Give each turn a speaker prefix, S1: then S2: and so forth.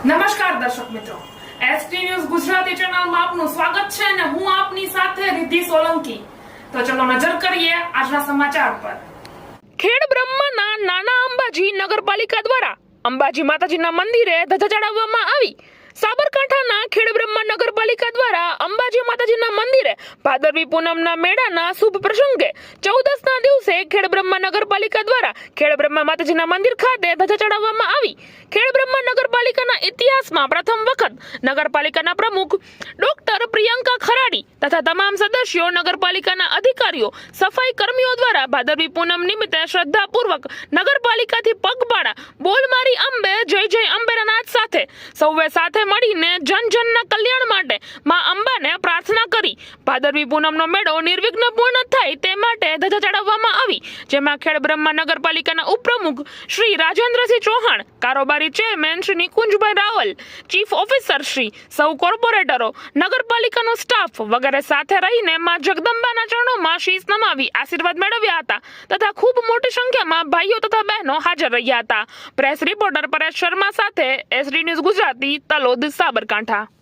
S1: નમસ્કાર દર્શક મિત્રો, એસટી ન્યૂઝ ગુજરાતી ચેનલમાં આપનું સ્વાગત છે અને હું આપની સાથે રિદ્ધિ સોલંકી. તો ચલો નજર કરીએ આજના સમાચાર પર.
S2: ખેડ બ્રહ્માના નાના અંબાજી નગરપાલિકા દ્વારા અંબાજી માતાજીના મંદિરે ધજા ચડાવવામાં આવી. સાબરકાંઠાના ખેડ બ્રહ્મા નગરપાલિકા દ્વારા અંબાજી માતાજીના મંદિરે ભાદરવી પૂનમના મેળાના શુભ પ્રસંગે 14ના દિવસે ખેડ બ્રહ્મા નગરપાલિકા દ્વારા ખેડ બ્રહ્મા માતાજીના મંદિર ખાતે ધજા ચડાવવામાં આવી. ખેડ બ્રહ્મા નગરપાલિકાના ઇતિહાસમાં પ્રથમ વખત નગરપાલિકાના પ્રમુખ ડોક્ટર પ્રિયંકા ખરાડી તથા તમામ સદસ્યો, નગરપાલિકાના અધિકારીઓ, સફાઈ કર્મીઓ દ્વારા ભાદરવી પૂનમ નિમિત્તે શ્રદ્ધાપૂર્વક નગરપાલિકાથી પગપાળા બોલ મારી અંબે જય જય અંબેના નાદ સાથે સૌએ સાથે મળીને જનજનના કલ્યાણ માટે માં અંબાને પ્રાર્થના કરી ભાદરવી પૂનમનો મેળો નિર્વિઘ્ન પૂર્ણ થાય તે માટે ધજા ચડાવવામાં આવી. જેમાં ખેડ બ્રહ્મા નગરપાલિકાના ઉપપ્રમુખ શ્રી રાજેન્દ્રસિંહ ચૌહાણ, કારોબારી chairman Shri નિકુંજભાઈ Raval, chief officer Shri, સૌ કોર્પોરેટરો, નગરપાલિકાનો સ્ટાફ વગેરે સાથે રહીને માં જગદંબાના ચરણોમાં શીશ નમાવી આશીર્વાદ મેળવ્યા હતા તથા ખૂબ મોટી સંખ્યામાં ભાઈઓ તથા બહેનો હાજર રહ્યા હતા. પ્રેસ રિપોર્ટર પરેશ શર્મા સાથે એસડી ન્યૂઝ ગુજરાતી, તલોદ, સાબરકાંઠા.